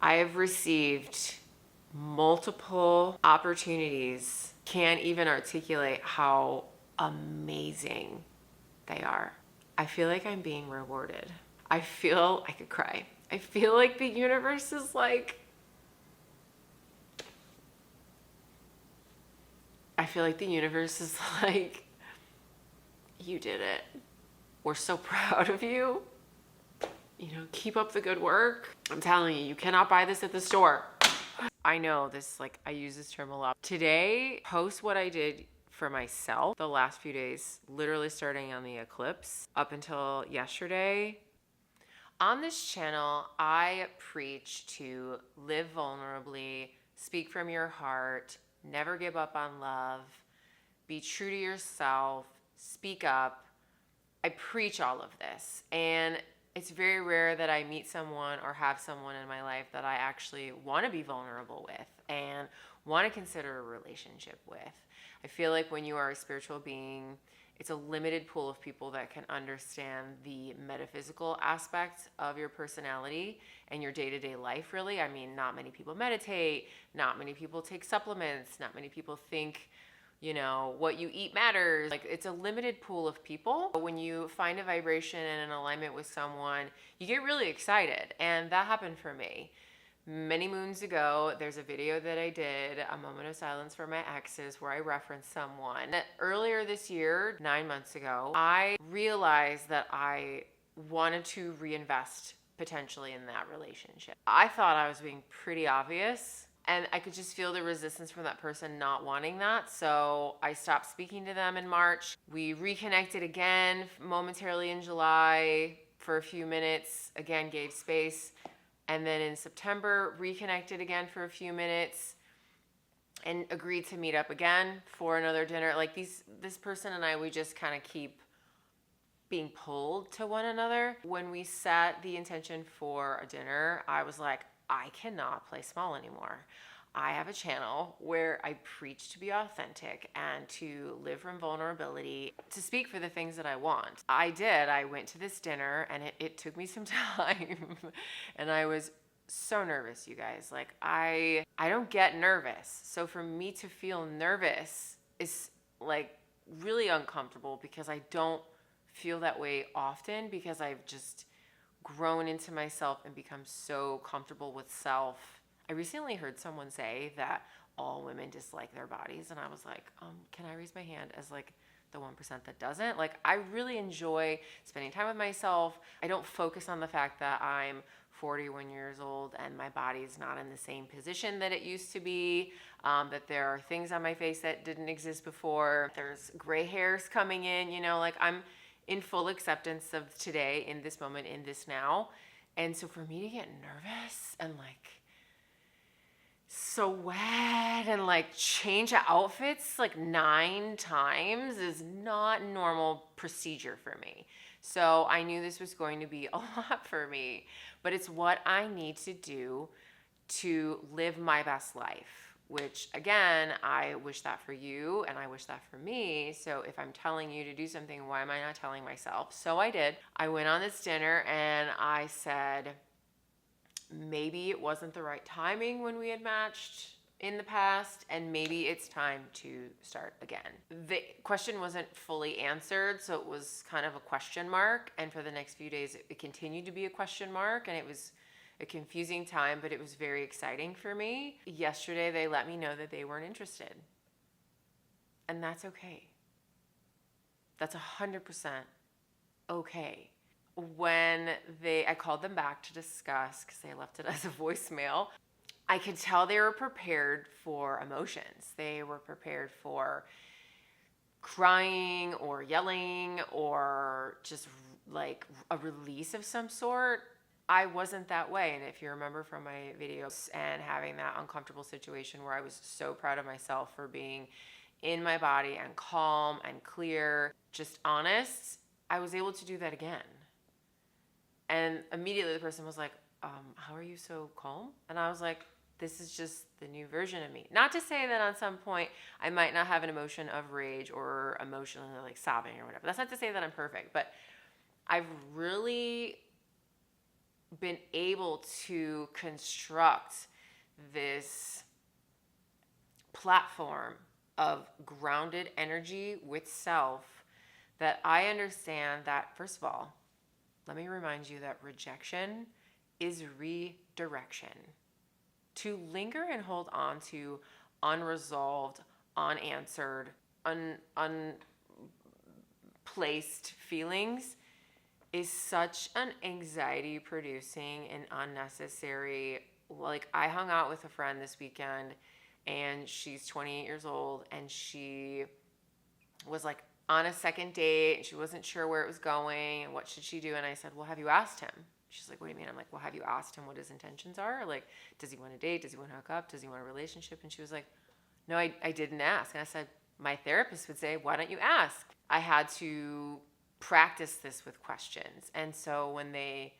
I have received multiple opportunities, can't even articulate how amazing they are. I feel like I'm being rewarded. I could cry. I feel like the universe is like, you did it. We're so proud of you. You know, keep up the good work. I'm telling you, you cannot buy this at the store. I know this, like, I use this term a lot. Today, post what I did for myself the last few days, literally starting on the eclipse up until yesterday. On this channel, I preach to live vulnerably, speak from your heart, never give up on love, be true to yourself, speak up. I preach all of this, and it's very rare that I meet someone or have someone in my life that I actually want to be vulnerable with and want to consider a relationship with. I feel like when you are a spiritual being, it's a limited pool of people that can understand the metaphysical aspects of your personality and your day-to-day life, really. I mean, not many people meditate, not many people take supplements, not many people think, you know, what you eat matters. Like, it's a limited pool of people. When you find a vibration and an alignment with someone, you get really excited. And that happened for me. Many moons ago, there's a video that I did, A Moment of Silence for My Exes, where I referenced someone. Earlier this year, 9 months ago, I realized that I wanted to reinvest potentially in that relationship. I thought I was being pretty obvious, and I could just feel the resistance from that person not wanting that. So I stopped speaking to them in March. We reconnected again momentarily in July for a few minutes, again, gave space. And then in September, reconnected again for a few minutes and agreed to meet up again for another dinner. Like, this person and I, we just kind of keep being pulled to one another. When we set the intention for a dinner, I was like, I cannot play small anymore. I have a channel where I preach to be authentic and to live from vulnerability, to speak for the things that I want. I did. I went to this dinner, and it took me some time. And I was so nervous, you guys. Like, I don't get nervous. So for me to feel nervous is like really uncomfortable, because I don't feel that way often, because I've just grown into myself and become so comfortable with self. I recently heard someone say that all women dislike their bodies, and I was like, can I raise my hand as like the 1% that doesn't? Like, I really enjoy spending time with myself. I don't focus on the fact that I'm 41 years old and my body's not in the same position that it used to be, that there are things on my face that didn't exist before. There's gray hairs coming in, you know, like, I'm in full acceptance of today, in this moment, in this now. And so for me to get nervous and like sweat and like change outfits like 9 times is not normal procedure for me. So I knew this was going to be a lot for me, but it's what I need to do to live my best life. Which, again, I wish that for you, and I wish that for me. So if I'm telling you to do something, why am I not telling myself? So I did. I went on this dinner, and I said, maybe it wasn't the right timing when we had matched in the past, and maybe it's time to start again. The question wasn't fully answered, so it was kind of a question mark. And for the next few days, it continued to be a question mark, and it was a confusing time, but it was very exciting for me. Yesterday, they let me know that they weren't interested. And that's okay. That's 100% okay. When I called them back to discuss, because they left it as a voicemail, I could tell they were prepared for emotions. They were prepared for crying or yelling or just like a release of some sort. I wasn't that way. And if you remember from my videos and having that uncomfortable situation where I was so proud of myself for being in my body and calm and clear, just honest, I was able to do that again. And immediately the person was like, how are you so calm? And I was like, this is just the new version of me. Not to say that on some point I might not have an emotion of rage or emotionally like sobbing or whatever. That's not to say that I'm perfect, but I've really been able to construct this platform of grounded energy with self, that I understand that, first of all, let me remind you that rejection is redirection. To linger and hold on to unresolved, unanswered, unplaced feelings is such an anxiety producing and unnecessary. Like, I hung out with a friend this weekend, and she's 28 years old, and she was like on a second date, and she wasn't sure where it was going and what should she do. And I said, well, have you asked him? She's like, what do you mean? I'm like, well, have you asked him what his intentions are? Like, does he want to date? Does he want to hook up? Does he want a relationship? And she was like, no, I didn't ask. And I said, my therapist would say, why don't you ask? I had to practice this with questions. And so when they,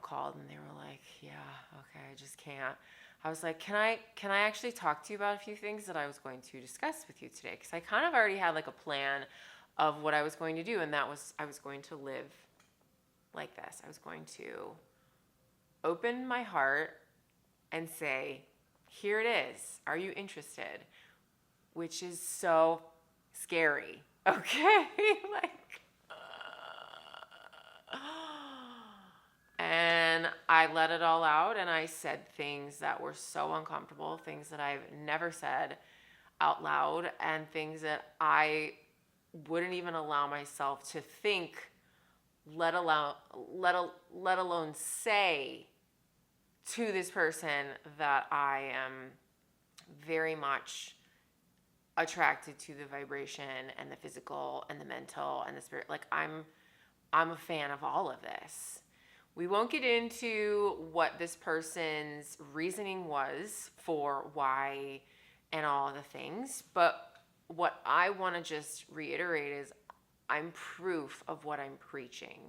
called and they were like, yeah, okay, I just can't. I was like, can I actually talk to you about a few things that I was going to discuss with you today? Because I kind of already had like a plan of what I was going to do. And that was, I was going to live like this. I was going to open my heart and say, here it is. Are you interested? Which is so scary. Okay? And I let it all out, and I said things that were so uncomfortable, things that I've never said out loud, and things that I wouldn't even allow myself to think, let alone say to this person that I am very much attracted to the vibration and the physical and the mental and the spirit. Like, I'm a fan of all of this. We won't get into what this person's reasoning was for why and all the things, but what I want to just reiterate is I'm proof of what I'm preaching.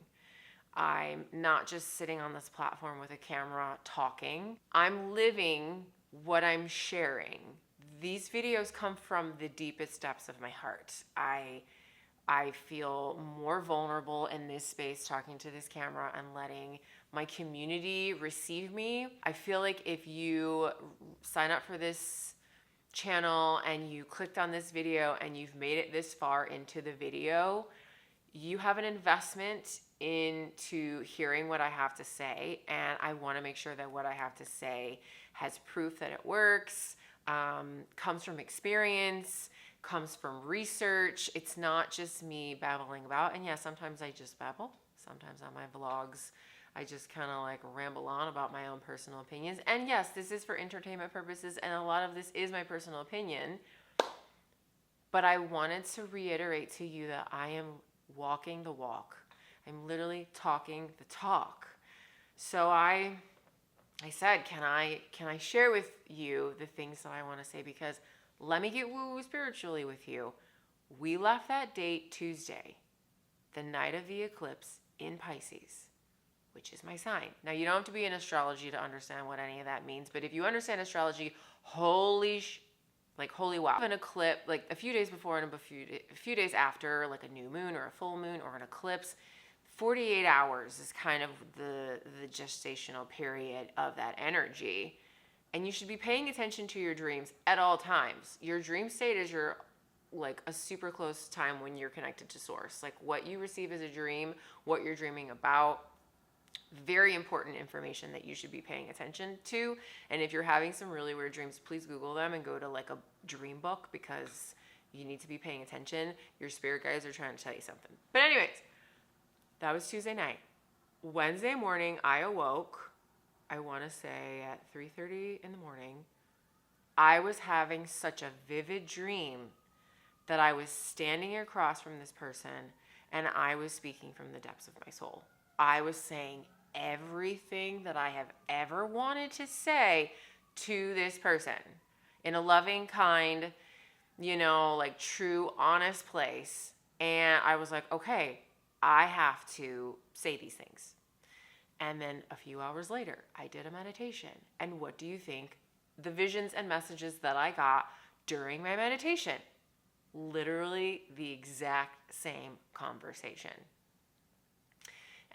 I'm not just sitting on this platform with a camera talking. I'm living what I'm sharing. These videos come from the deepest depths of my heart. I feel more vulnerable in this space talking to this camera and letting my community receive me. I feel like if you sign up for this channel and you clicked on this video and you've made it this far into the video, you have an investment into hearing what I have to say, and I want to make sure that what I have to say has proof that it works, comes from experience, comes from research. It's not just me babbling about. And yeah, sometimes I just babble. Sometimes on my vlogs, I just kind of like ramble on about my own personal opinions. And yes, this is for entertainment purposes, and a lot of this is my personal opinion. But I wanted to reiterate to you that I am walking the walk. I'm literally talking the talk. So I said, can I share with you the things that I want to say? Because let me get woo-woo spiritually with you. We left that date Tuesday, the night of the eclipse in Pisces, which is my sign. Now, you don't have to be in astrology to understand what any of that means, but if you understand astrology, holy wow. An eclipse, like a few days before and a few days after, like a new moon or a full moon or an eclipse, 48 hours is kind of the gestational period of that energy. And you should be paying attention to your dreams at all times. Your dream state is your, like, a super close time when you're connected to source. Like, what you receive as a dream, what you're dreaming about, very important information that you should be paying attention to. And if you're having some really weird dreams, please Google them and go to like a dream book, because you need to be paying attention. Your spirit guides are trying to tell you something. But anyways, that was Tuesday night. Wednesday morning, I awoke, I want to say at 3:30 in the morning. I was having such a vivid dream that I was standing across from this person and I was speaking from the depths of my soul. I was saying everything that I have ever wanted to say to this person in a loving, kind, like true, honest place. And I was like, okay, I have to say these things. And then a few hours later, I did a meditation. And what do you think? The visions and messages that I got during my meditation, literally the exact same conversation.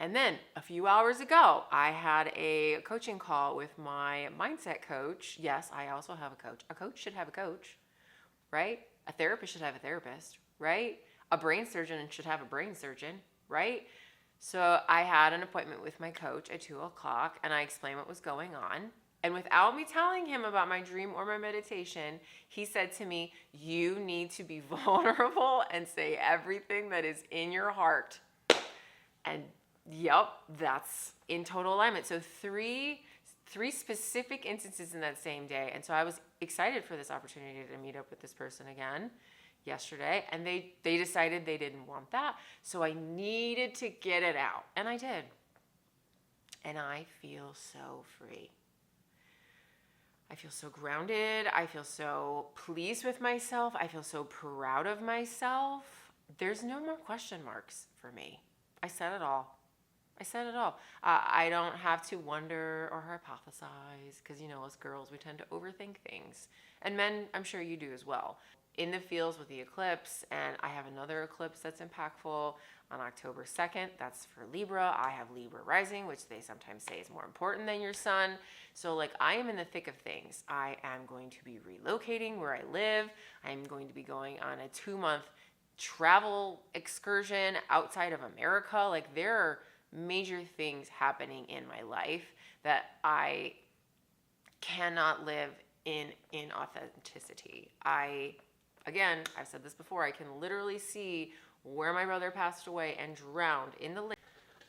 And then a few hours ago, I had a coaching call with my mindset coach. Yes, I also have a coach. A coach should have a coach, right? A therapist should have a therapist, right? A brain surgeon should have a brain surgeon, right? So I had an appointment with my coach at 2:00, and I explained what was going on. And without me telling him about my dream or my meditation, he said to me, you need to be vulnerable and say everything that is in your heart. And yep, that's in total alignment. So three specific instances in that same day. And so I was excited for this opportunity to meet up with this person again yesterday, and they decided they didn't want that. So I needed to get it out, and I did. And I feel so free. I feel so grounded. I feel so pleased with myself. I feel so proud of myself. There's no more question marks for me. I said it all. I don't have to wonder or hypothesize because, us girls, we tend to overthink things. And men, I'm sure you do as well. In the fields with the eclipse, and I have another eclipse that's impactful on October 2nd. That's for Libra. I have Libra rising, which they sometimes say is more important than your sun. So I am in the thick of things. I am going to be relocating where I live. I'm going to be going on a 2-month travel excursion outside of America. There are major things happening in my life that I cannot live in inauthenticity. Again, I've said this before, I can literally see where my brother passed away and drowned in the lake.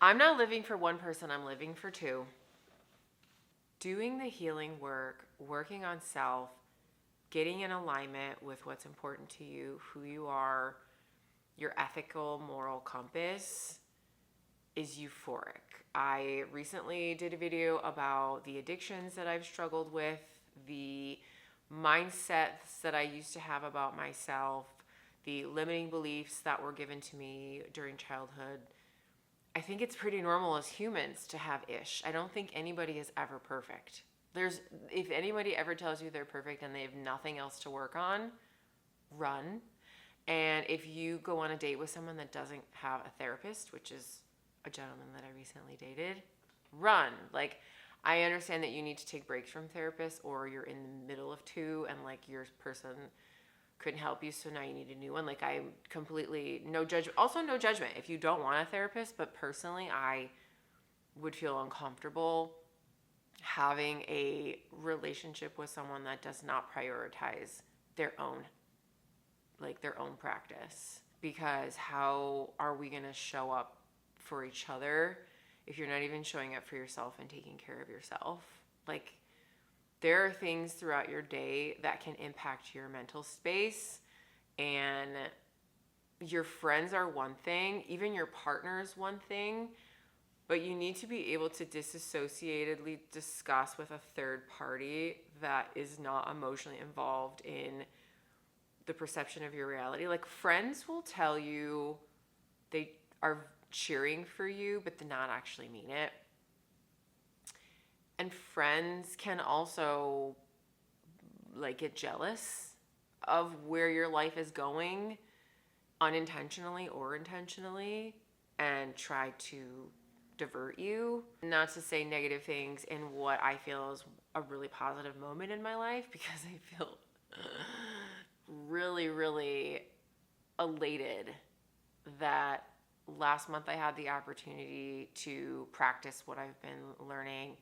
I'm not living for one person, I'm living for two. Doing the healing work, working on self, getting in alignment with what's important to you, who you are, your ethical, moral compass is euphoric. I recently did a video about the addictions that I've struggled with, the mindsets that I used to have about myself, the limiting beliefs that were given to me during childhood. I think it's pretty normal as humans to have ish. I don't think anybody is ever perfect. If anybody ever tells you they're perfect and they have nothing else to work on, run. And if you go on a date with someone that doesn't have a therapist, which is a gentleman that I recently dated, run. I understand that you need to take breaks from therapists, or you're in the middle of two and your person couldn't help you, so now you need a new one. I'm completely no judgment. Also, no judgment if you don't want a therapist, but personally, I would feel uncomfortable having a relationship with someone that does not prioritize their own practice. Because how are we going to show up for each other if you're not even showing up for yourself and taking care of yourself? There are things throughout your day that can impact your mental space, and your friends are one thing, even your partner is one thing, but you need to be able to disassociatedly discuss with a third party that is not emotionally involved in the perception of your reality. Friends will tell you they are cheering for you, but did not actually mean it. And friends can also get jealous of where your life is going, unintentionally or intentionally, and try to divert you. Not to say negative things in what I feel is a really positive moment in my life, because I feel really, really elated that last month I had the opportunity to practice what I've been learning.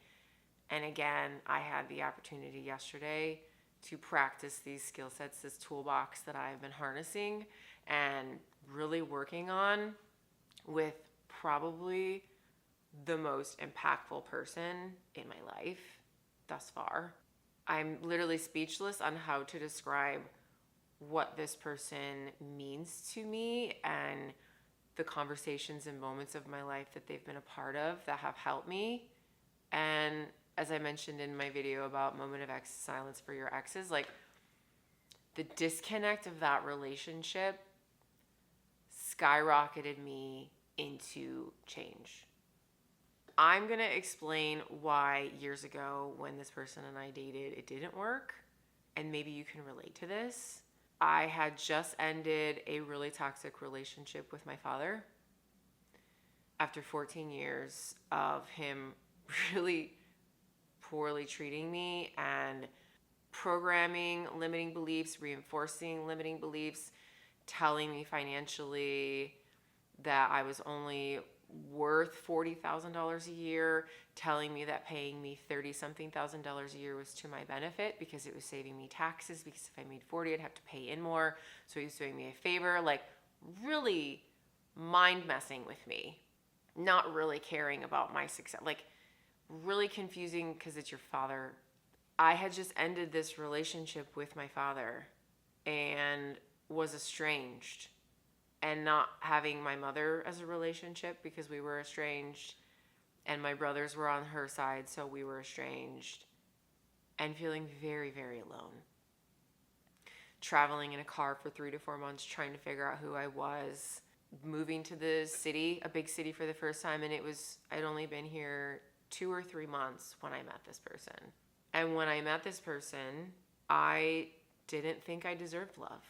And again, I had the opportunity yesterday to practice these skill sets, this toolbox that I've been harnessing and really working on with probably the most impactful person in my life thus far. I'm literally speechless on how to describe what this person means to me and the conversations and moments of my life that they've been a part of that have helped me. And as I mentioned in my video about moment of silence for your exes, the disconnect of that relationship skyrocketed me into change. I'm going to explain why years ago when this person and I dated, it didn't work. And maybe you can relate to this. I had just ended a really toxic relationship with my father. after 14 years of him really poorly treating me and programming limiting beliefs, reinforcing limiting beliefs, telling me financially that I was only worth $40,000 a year, telling me that paying me 30 something thousand dollars a year was to my benefit because it was saving me taxes, because if I made 40 I'd have to pay in more, so he was doing me a favor. Like, really mind messing with me, not really caring about my success, like really confusing because it's your father. I had just ended this relationship with my father and was estranged, and not having my mother as a relationship because we were estranged, and my brothers were on her side, so we were estranged, and feeling very, very alone. Traveling in a car for 3 to 4 months trying to figure out who I was, moving to the city, a big city for the first time, and I'd only been here 2 or 3 months when I met this person. And when I met this person, I didn't think I deserved love.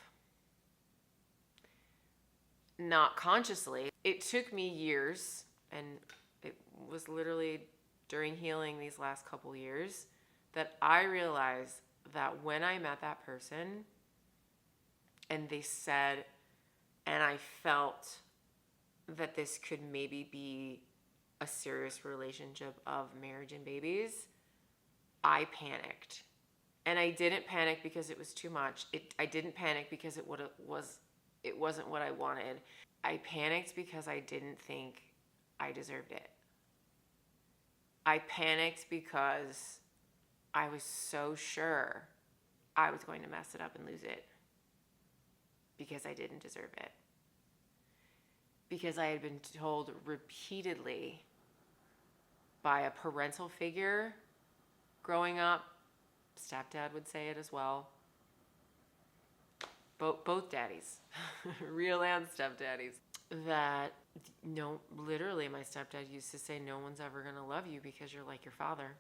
Not consciously. It took me years, and it was literally during healing these last couple years that I realized that when I met that person and they said, and I felt that this could maybe be a serious relationship of marriage and babies, I panicked. And I didn't panic because it was too much. I didn't panic because it wasn't what I wanted. I panicked because I didn't think I deserved it. I panicked because I was so sure I was going to mess it up and lose it because I didn't deserve it. Because I had been told repeatedly by a parental figure growing up, stepdad would say it as well, both daddies, real and stepdaddies, that no, literally my stepdad used to say, no one's ever going to love you because you're like your father.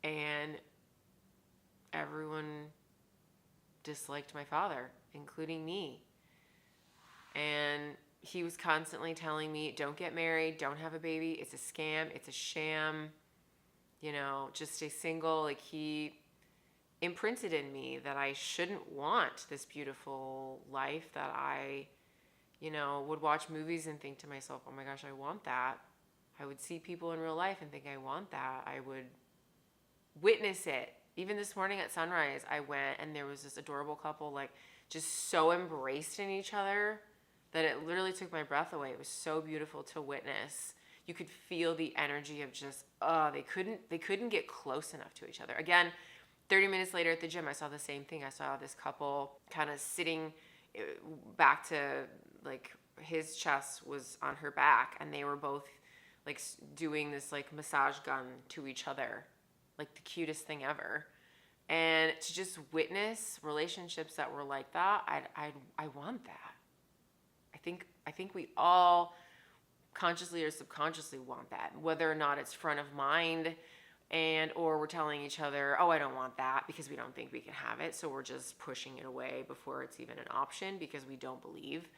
And everyone disliked my father, including me. And he was constantly telling me, don't get married, don't have a baby, it's a scam, it's a sham, just stay single. Like, he imprinted in me that I shouldn't want this beautiful life, that I, would watch movies and think to myself, oh my gosh, I want that. I would see people in real life and think I want that. I would witness it. Even this morning at sunrise, I went and there was this adorable couple, like, just so embraced in each other that it literally took my breath away. It was so beautiful to witness. You could feel the energy of just, they couldn't get close enough to each other. Again, 30 minutes later at the gym, I saw the same thing. I saw this couple kind of sitting back to, like, his chest was on her back, and they were both like doing this like massage gun to each other, like the cutest thing ever. And to just witness relationships that were like that, I want that. I think we all consciously or subconsciously want that, whether or not it's front of mind, and or we're telling each other, oh, I don't want that, because we don't think we can have it, so we're just pushing it away before it's even an option because we don't believe,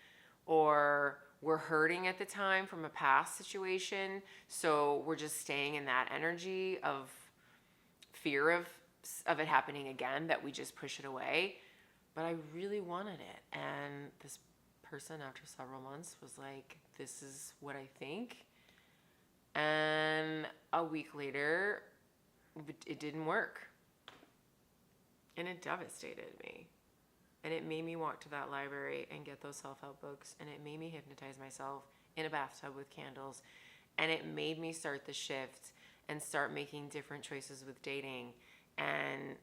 or we're hurting at the time from a past situation, so we're just staying in that energy of fear of it happening again, that we just push it away. But I really wanted it, and this person after several months was like, this is what I think. And a week later, it didn't work, and it devastated me, and it made me walk to that library and get those self-help books, and it made me hypnotize myself in a bathtub with candles, and it made me start the shift and start making different choices with dating and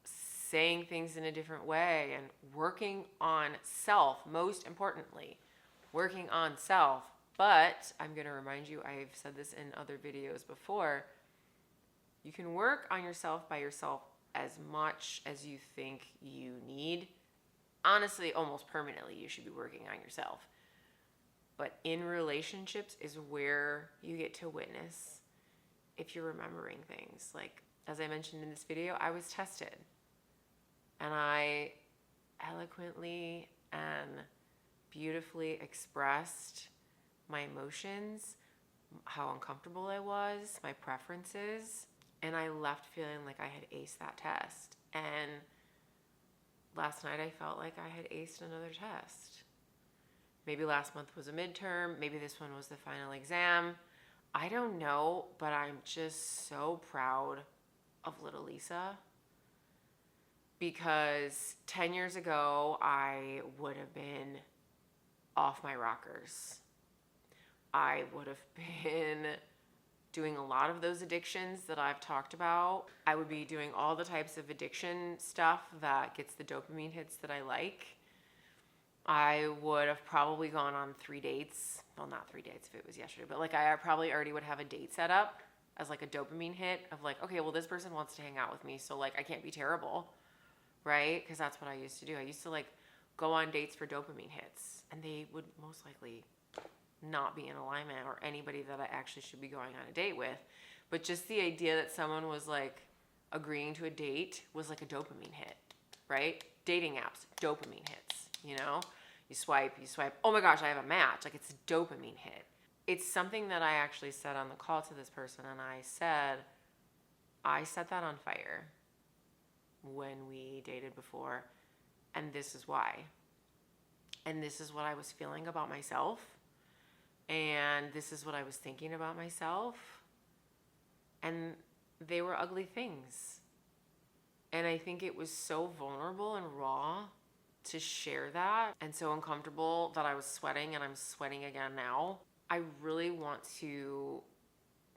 saying things in a different way and working on self, most importantly, working on self. But I'm going to remind you, I've said this in other videos before, you can work on yourself by yourself as much as you think you need. Honestly, almost permanently, you should be working on yourself. But in relationships is where you get to witness if you're remembering things. Like, as I mentioned in this video, I was tested. And I eloquently and beautifully expressed my emotions, how uncomfortable I was, my preferences, and I left feeling like I had aced that test. And last night I felt like I had aced another test. Maybe last month was a midterm, maybe this one was the final exam. I don't know, but I'm just so proud of little Lisa, because 10 years ago, I would have been off my rockers. I would have been doing a lot of those addictions that I've talked about. I would be doing all the types of addiction stuff that gets the dopamine hits that I like. I would have probably gone on 3 dates. Well, not 3 dates if it was yesterday, but like I probably already would have a date set up as like a dopamine hit of like, okay, well, this person wants to hang out with me, so like I can't be terrible, right? Because that's what I used to do. I used to like go on dates for dopamine hits, and they would most likely not be in alignment or anybody that I actually should be going on a date with. But just the idea that someone was like agreeing to a date was like a dopamine hit, right? Dating apps, dopamine hits, you know? You swipe, oh my gosh, I have a match. Like, it's a dopamine hit. It's something that I actually said on the call to this person, and I said, I set that on fire when we dated before, and this is why. And this is what I was feeling about myself, and this is what I was thinking about myself, and they were ugly things. And I think it was so vulnerable and raw to share that, and so uncomfortable that I was sweating, and I'm sweating again now. I really want to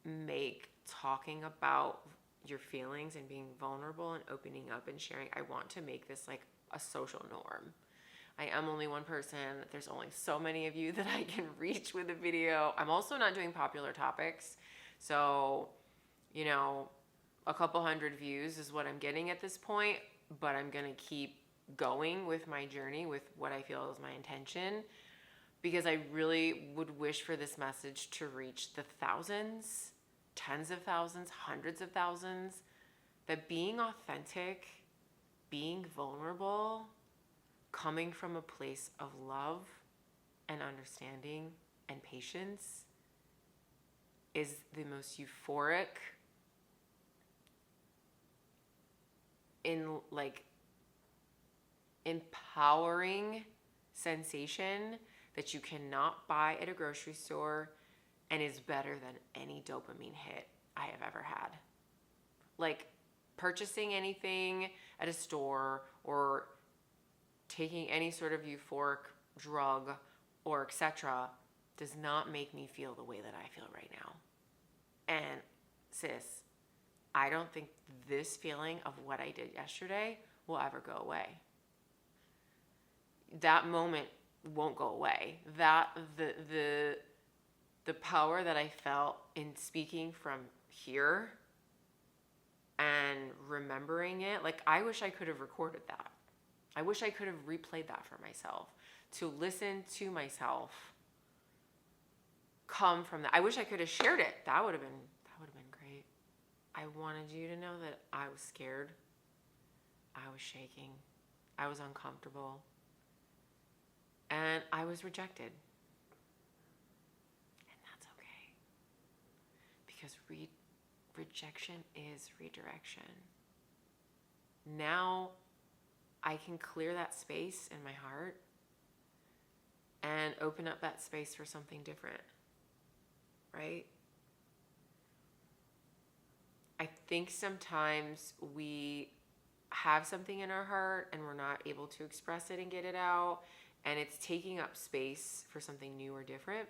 make talking about your feelings and being vulnerable and opening up and sharing, I want to make this like a social norm. I am only one person. There's only so many of you that I can reach with a video. I'm also not doing popular topics. So, you know, a couple hundred views is what I'm getting at this point, but I'm going to keep going with my journey with what I feel is my intention, because I really would wish for this message to reach the thousands, tens of thousands, hundreds of thousands, that being authentic, being vulnerable, coming from a place of love and understanding and patience is the most euphoric, in like empowering sensation that you cannot buy at a grocery store, and is better than any dopamine hit I have ever had. Like, purchasing anything at a store or taking any sort of euphoric drug or etc. does not make me feel the way that I feel right now. And sis, I don't think this feeling of what I did yesterday will ever go away. That moment won't go away. That the power that I felt in speaking from here and remembering it, like, I wish I could have recorded that. I wish I could have replayed that for myself, to listen to myself come from that. I wish I could have shared it. That would have been great. I wanted you to know that I was scared. I was shaking. I was uncomfortable. And I was rejected. And that's okay. Because rejection is redirection. Now I can clear that space in my heart and open up that space for something different, right? I think sometimes we have something in our heart and we're not able to express it and get it out, and it's taking up space for something new or different.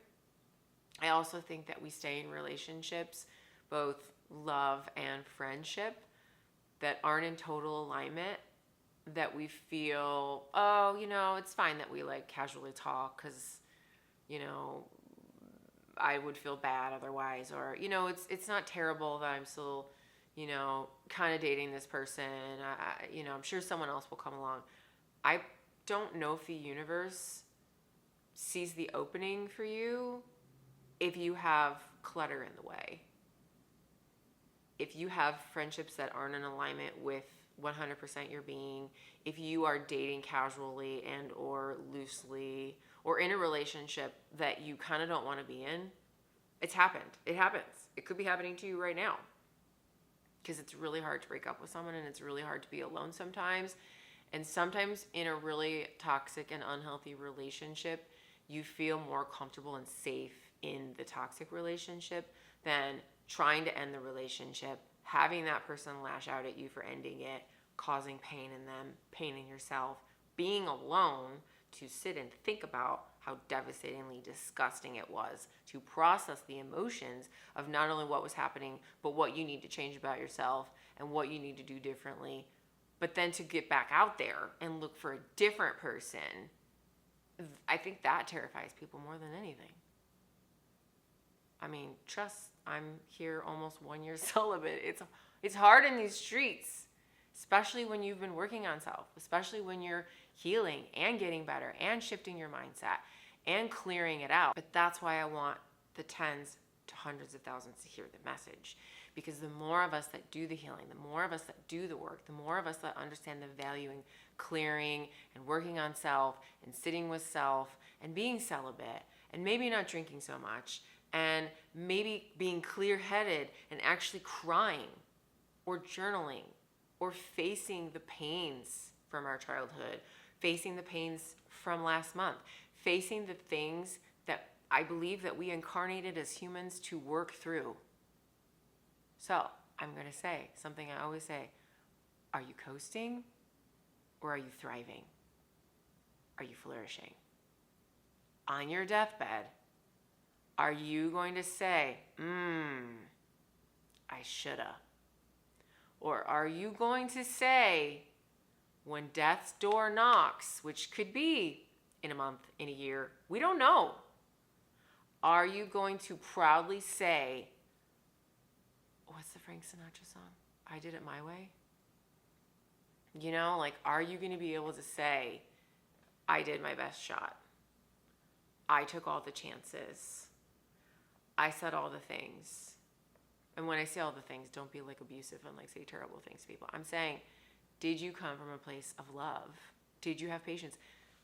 I also think that we stay in relationships, both love and friendship, that aren't in total alignment, that we feel, oh, you know, it's fine that we like casually talk because, you know, I would feel bad otherwise, or, you know, it's not terrible that I'm still, you know, kind of dating this person. You know, I'm sure someone else will come along. I don't know if the universe sees the opening for you if you have clutter in the way. if you have friendships that aren't in alignment with 100% your being, if you are dating casually and or loosely, or in a relationship that you kind of don't want to be in, it's happened. It happens. It could be happening to you right now. Because it's really hard to break up with someone, and it's really hard to be alone sometimes. And sometimes in a really toxic and unhealthy relationship, you feel more comfortable and safe in the toxic relationship than trying to end the relationship, having that person lash out at you for ending it, causing pain in them, pain in yourself, being alone to sit and think about how devastatingly disgusting it was, to process the emotions of not only what was happening, but what you need to change about yourself and what you need to do differently, but then to get back out there and look for a different person. I think that terrifies people more than anything. I mean, trust, I'm here almost 1 year celibate. It's hard in these streets, especially when you've been working on self, especially when you're healing and getting better and shifting your mindset and clearing it out. But that's why I want the tens to hundreds of thousands to hear the message. Because the more of us that do the healing, the more of us that do the work, the more of us that understand the value in clearing and working on self and sitting with self and being celibate and maybe not drinking so much and maybe being clear-headed and actually crying or journaling or facing the pains from our childhood, facing the pains from last month, facing the things that I believe that we incarnated as humans to work through. So I'm going to say something I always say. Are you coasting or are you thriving? Are you flourishing? On your deathbed, are you going to say, I shoulda? Or are you going to say, when death's door knocks, which could be in a month, in a year, we don't know. Are you going to proudly say, what's the Frank Sinatra song? I did it my way. You know, like, are you going to be able to say, I did my best shot. I took all the chances. I said all the things. And when I say all the things, don't be like abusive and like say terrible things to people. I'm saying, did you come from a place of love? Did you have patience?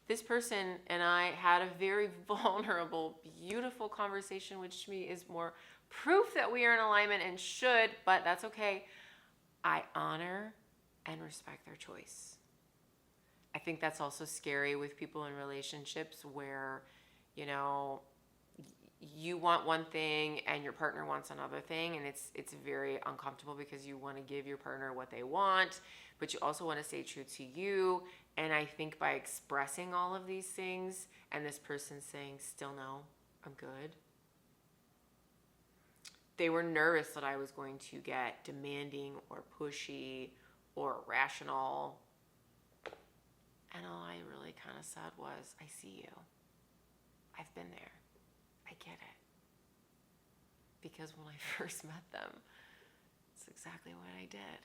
This person and I had a very vulnerable, beautiful conversation, which to me is more proof that we are in alignment and should, but that's okay. I honor and respect their choice. I think that's also scary with people in relationships where, you know, you want one thing and your partner wants another thing, and it's very uncomfortable because you want to give your partner what they want, but you also want to stay true to you. And I think by expressing all of these things and this person saying, still no, I'm good, they were nervous that I was going to get demanding or pushy or irrational. And all I really kind of said was, I see you. I've been there. I get it. Because when I first met them, it's exactly what I did.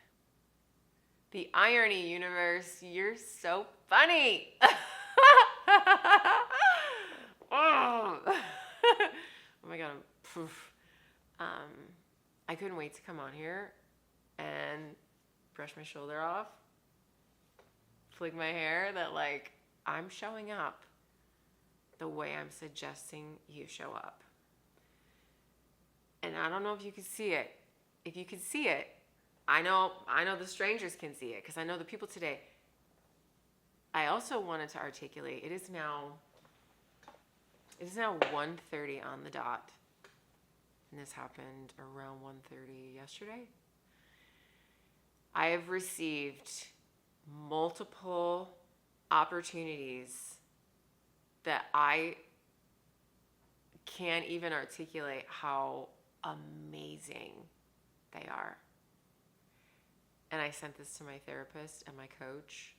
The irony, universe, you're so funny. Oh. Oh my God, I couldn't wait to come on here and brush my shoulder off, flick my hair, that like I'm showing up the way I'm suggesting you show up. And I don't know if you can see it. If you can see it, I know the strangers can see it, because I know the people today. I also wanted to articulate, it is now 1:30 on the dot. And this happened around 1:30 yesterday. I have received multiple opportunities that I can't even articulate how amazing they are. And I sent this to my therapist and my coach.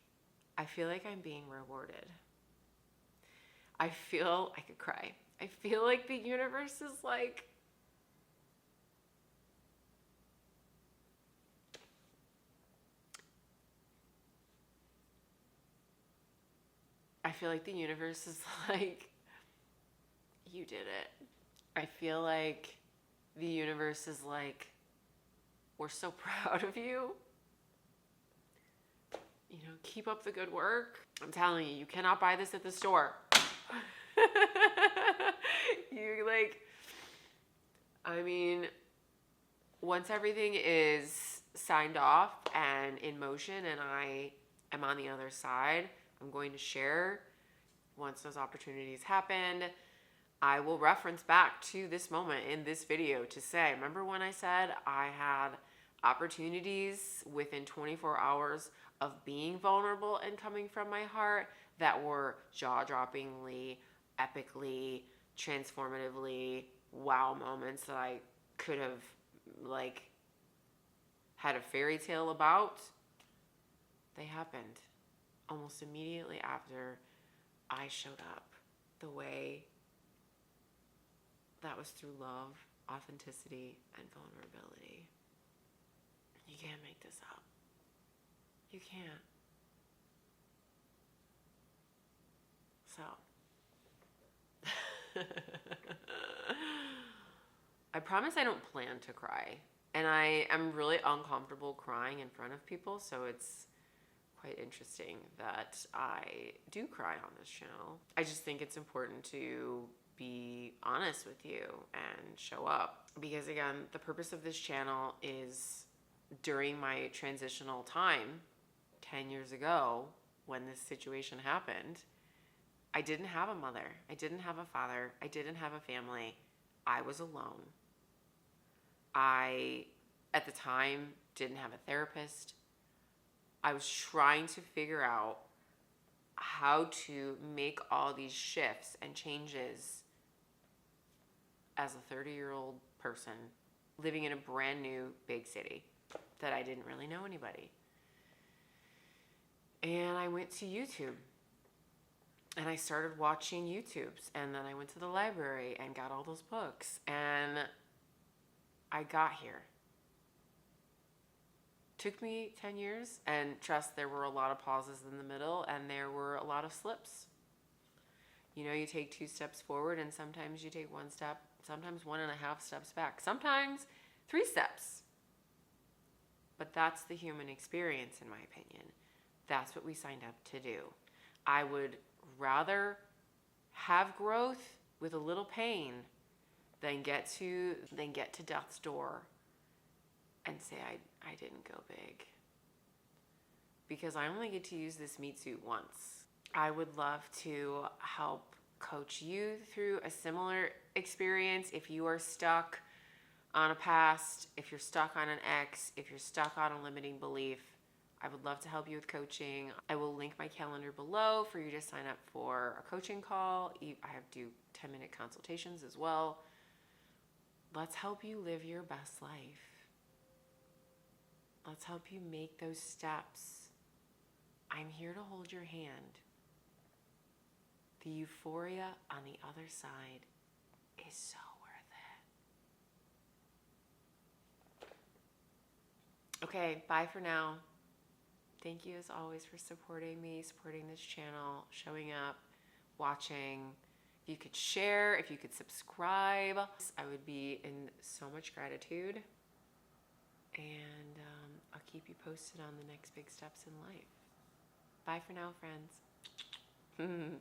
I feel like I'm being rewarded. I could cry. I feel like the universe is like, you did it. I feel like the universe is like, We're so proud of you. You know, keep up the good work. I'm telling you, you cannot buy this at the store. You like, I mean, once everything is signed off and in motion and I am on the other side, I'm going to share once those opportunities happen. I will reference back to this moment in this video to say, remember when I said I had opportunities within 24 hours of being vulnerable and coming from my heart that were jaw-droppingly, epically, transformatively wow moments that I could have like had a fairy tale about? They happened almost immediately after I showed up the way that was through love, authenticity, and vulnerability. You can't make this up. You can't. So, I promise I don't plan to cry. And I am really uncomfortable crying in front of people, so it's quite interesting that I do cry on this channel. I just think it's important to be honest with you and show up. Because again, the purpose of this channel is during my transitional time, 10 years ago, when this situation happened, I didn't have a mother. I didn't have a father. I didn't have a family. I was alone. I, at the time, didn't have a therapist. I was trying to figure out how to make all these shifts and changes as a 30-year-old person living in a brand new big city that I didn't really know anybody. And I went to YouTube and I started watching YouTubes, and then I went to the library and got all those books, and I got here. Took me 10 years, and trust, there were a lot of pauses in the middle and there were a lot of slips. You know, you take 2 steps forward and sometimes you take 1 step, sometimes 1.5 steps back, sometimes 3 steps. But that's the human experience, in my opinion. That's what we signed up to do. I would rather have growth with a little pain than get to death's door and say I didn't go big. Because I only get to use this meat suit once. I would love to help coach you through a similar experience if you are stuck on a past, if you're stuck on an ex, if you're stuck on a limiting belief. I would love to help you with coaching. I will link my calendar below for you to sign up for a coaching call. I have do 10-minute consultations as well. Let's help you live your best life. Let's help you make those steps. I'm here to hold your hand. The euphoria on the other side is so worth it. Okay, bye for now. Thank you as always for supporting me, supporting this channel, showing up, watching. If you could share, if you could subscribe, I would be in so much gratitude. And I'll keep you posted on the next big steps in life. Bye for now, friends.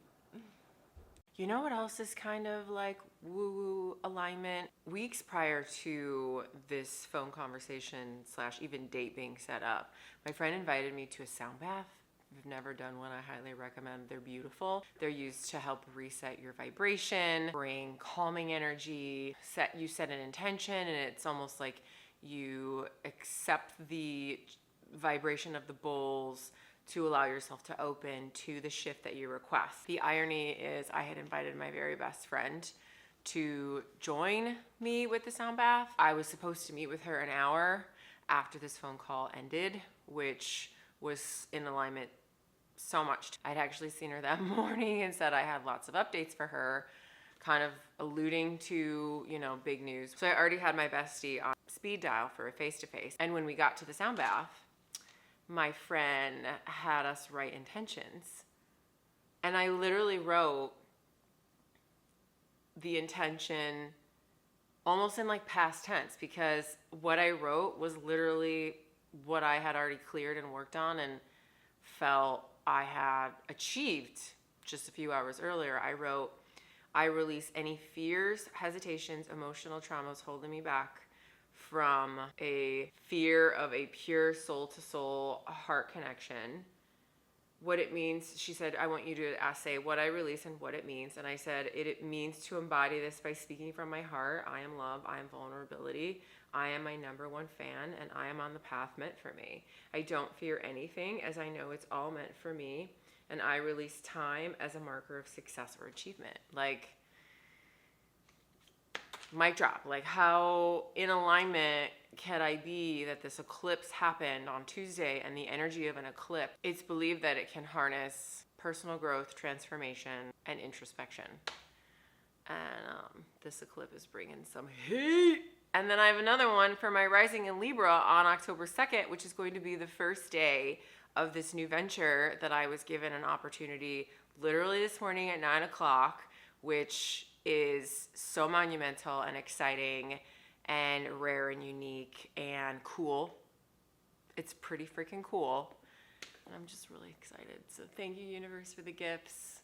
You know what else is kind of like woo-woo alignment? Weeks prior to this phone conversation / even date being set up, my friend invited me to a sound bath. If you've never done one, I highly recommend. They're beautiful. They're used to help reset your vibration, bring calming energy, you set an intention, and it's almost like you accept the vibration of the bowls to allow yourself to open to the shift that you request. The irony is I had invited my very best friend to join me with the sound bath. I was supposed to meet with her an hour after this phone call ended, which was in alignment so much. I'd actually seen her that morning and said I had lots of updates for her, kind of alluding to, you know, big news. So I already had my bestie on speed dial for a face-to-face. And when we got to the sound bath, my friend had us write intentions. And I literally wrote the intention almost in like past tense, because what I wrote was literally what I had already cleared and worked on and felt I had achieved just a few hours earlier. I wrote, I release any fears, hesitations, emotional traumas holding me back from a fear of a pure soul to soul heart connection. What it means, she said, I want you to say what I release and what it means. And I said, it means to embody this by speaking from my heart. I am love, I am vulnerability, I am my number one fan, and I am on the path meant for me. I don't fear anything, as I know it's all meant for me. And I release time as a marker of success or achievement. Like, mic drop. Like, how in alignment can I be that this eclipse happened on Tuesday, and the energy of an eclipse, it's believed that it can harness personal growth, transformation, and introspection. And this eclipse is bringing some heat. And then I have another one for my rising in Libra on October 2nd, which is going to be the first day of this new venture that I was given an opportunity literally this morning at 9 o'clock, which is so monumental and exciting and rare and unique and cool. It's pretty freaking cool. And I'm just really excited. So thank you, universe, for the gifts.